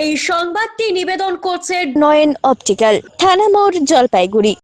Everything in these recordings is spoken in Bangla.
এই সংবাদটি নিবেদন করছে নয়ন অপটিক্যাল, থানা মোড়, জলপাইগুড়ি।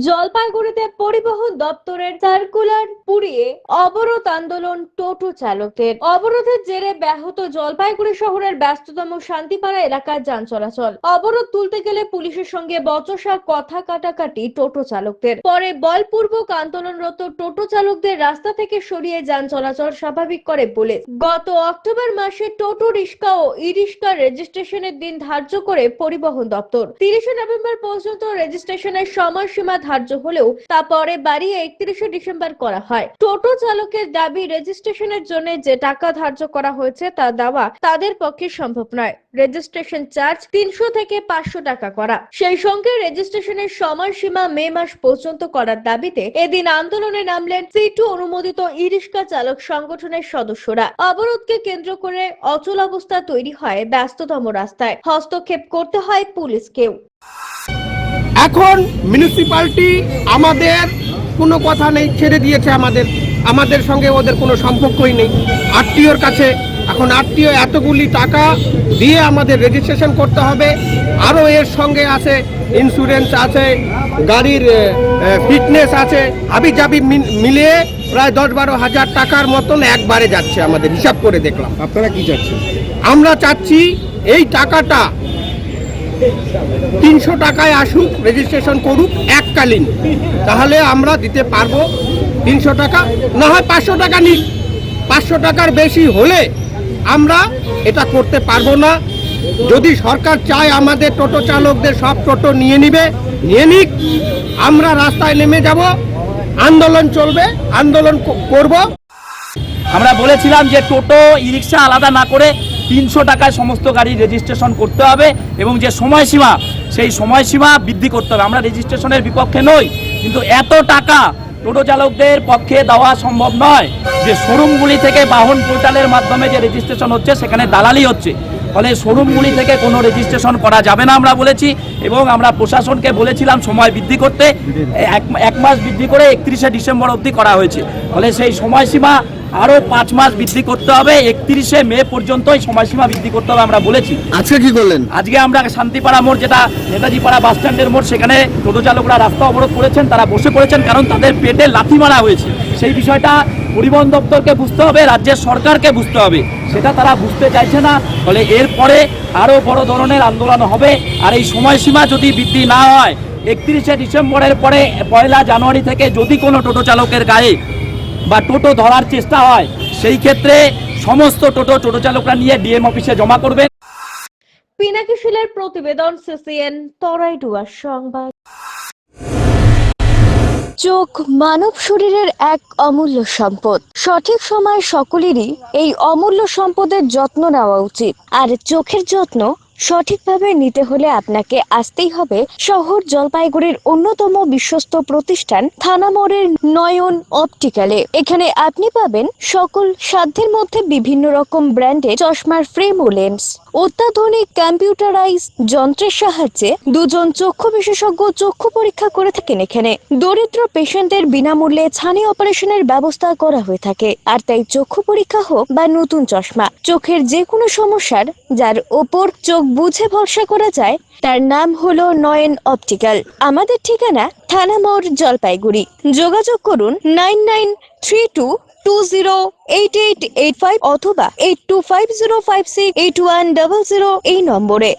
জলপাইগুড়িতে পরিবহন দপ্তরের সার্কুলার পুড়িয়ে অবরোধ আন্দোলন টোটো চালকদের। অবরোধের জেরে ব্যাহত জলপাইগুড়ি শহরের ব্যস্ততম শান্তিপাড়া এলাকার যান চলাচল। অবরোধ তুলতে গেলে পুলিশের সঙ্গে বচসা কথা কাটাকাটি টোটো চালকদের। পরে বলপূর্বক আন্দোলনরত টোটো চালকদের রাস্তা থেকে সরিয়ে যান চলাচল স্বাভাবিক করে পুলিশ। গত অক্টোবর মাসে টোটো রিক্সা ও ই রিক্সার রেজিস্ট্রেশনের দিন ধার্য করে পরিবহন দপ্তর। 30 নভেম্বর পর্যন্ত রেজিস্ট্রেশনের সময়সীমা ধার্য হলেও তা পরে বাড়িয়ে 31 ডিসেম্বর করা হয়। টোটো চালকের দাবি, রেজিস্ট্রেশনের জন্য যে টাকা ধার্য করা হয়েছে তা দেওয়া তাদের পক্ষে সম্ভব নয়। রেজিস্ট্রেশন চার্জ 300 থেকে 500 টাকা করা, সেই সঙ্গে রেজিস্ট্রেশনের সময়সীমা মে মাস পর্যন্ত করার দাবিতে এদিন আন্দোলনে নামলেন C2 অনুমোদিত ই রিক্সা চালক সংগঠনের সদস্যরা। অবরোধকে কেন্দ্র করে অচল অবস্থা তৈরি হয় ব্যস্ততম রাস্তায়। হস্তক্ষেপ করতে হয় পুলিশকেও। এখন মিউনিসিপ্যালিটি আমাদের কোনো কথা নেই, ছেড়ে দিয়েছে আমাদের সঙ্গে ওদের কোনো সম্পর্কই নেই। আরটিওর কাছে এখন আরটিও এতগুলি টাকা দিয়ে আমাদের রেজিস্ট্রেশন করতে হবে, আরও এর সঙ্গে আছে ইন্স্যুরেন্স আছে, গাড়ির ফিটনেস আছে, হাবিজাবি মিলিয়ে প্রায় 10-12 হাজার টাকার মতন একবারে যাচ্ছে আমাদের, হিসাব করে দেখলাম। আপনারা কি চাচ্ছেন? আমরা চাচ্ছি এই টাকাটা 300 টাকায় আসুক, রেজিস্ট্রেশন করুক এককালীন, তাহলে আমরা দিতে পারবো। 300 টাকা না হয় 500 টাকা নিক, 500 টাকার বেশি হলে আমরা এটা করতে পারবো না। যদি সরকার চায় আমাদের টোটো চালকদের সব টোটো নিয়ে নিক, আমরা রাস্তায় নেমে যাব, আন্দোলন চলবে, আন্দোলন করব। আমরা বলেছিলাম যে টোটো ই রিক্সা আলাদা না করে 300 টাকায় সমস্ত গাড়ি রেজিস্ট্রেশন করতে হবে এবং যে সময়সীমা সেই সময়সীমা বৃদ্ধি করতে হবে। আমরা রেজিস্ট্রেশনের বিপক্ষে নই, কিন্তু এত টাকা টোটো চালকদের পক্ষে দেওয়া সম্ভব নয়। যে শোরুমগুলি থেকে বাহন পোর্টালের মাধ্যমে যে রেজিস্ট্রেশন হচ্ছে সেখানে দালালি হচ্ছে, ফলে শোরুমগুলি থেকে কোনো রেজিস্ট্রেশন করা যাবে না আমরা বলেছি। এবং আমরা প্রশাসনকে বলেছিলাম সময় বৃদ্ধি করতে, এক মাস বৃদ্ধি করে 31 ডিসেম্বর অবধি করা হয়েছে। ফলে সেই সময়সীমা আরো 5 মাস বৃদ্ধি করতে হবে, 31 মে পর্যন্ত সময়সীমা বৃদ্ধি করতে হবে আমরা বলেছি। আজকে কি করলেন? আজকে আমরা শান্তিপাড়া মোড়, যেটা নেতাজি পাড়া বাস স্ট্যান্ডের মোড়, সেখানে টোটো চালকরা রাস্তা অবরোধ করেছেন, তারা বসে পড়েছেন, কারণ তাদের পেটে লাথি মারা হয়েছে। সেই বিষয়টা পরিবহন দপ্তরকে বুঝতে হবে, রাজ্যের সরকারকে বুঝতে হবে, সেটা তারা বুঝতে চাইছে না। ফলে এরপরে আরো বড় ধরনের আন্দোলন হবে। আর এই সময়সীমা যদি বৃদ্ধি না হয়, 31 ডিসেম্বরের পরে 1 জানুয়ারি থেকে যদি কোনো টোটো চালকের গায়ে বা টোটো ধরার চেষ্টা হয়, সেই ক্ষেত্রে সমস্ত টোটো চালকরা নিয়ে ডিএম অফিসে জমা করবেন। পিনাকি শিলের প্রতিবেদন, CCN তরাইডুয়ার সংবাদ। চোখ মানব শরীরের এক অমূল্য সম্পদ। সঠিক সময় সকলেরই এই অমূল্য সম্পদের যত্ন নেওয়া উচিত। আর চোখের যত্ন সঠিকভাবে নিতে হলে আপনাকে আসতেই হবে শহর জলপাইগুড়ির অন্যতম বিশ্বস্ত প্রতিষ্ঠান থানা মোড়ের নয়ন অপটিক্যালে। এখানে আপনি পাবেন সকল সাধ্যের মধ্যে বিভিন্ন রকম ব্র্যান্ডের চশমার ফ্রেম ও লেন্স। অত্যাধুনিক কম্পিউটারাইজ যন্ত্রের সাহায্যে 2 জন চক্ষু বিশেষজ্ঞ চক্ষু পরীক্ষা করে থাকেন এখানে। দরিদ্র পেশেন্টদের বিনামূল্যে ছানি অপারেশনের ব্যবস্থা করা হয়ে থাকে। আর তাই চক্ষু পরীক্ষা হোক বা নতুন চশমা, চোখের যে কোনো সমস্যার যার ওপর চোখ বুঝে ভরসা করা যায়, তার নাম হলো নয়ন অপটিক্যাল। আমাদের ঠিকানা থানা মোড়, জলপাইগুড়ি। যোগাযোগ করুন 9932208885 অথবা 8250568100 এই নম্বরে।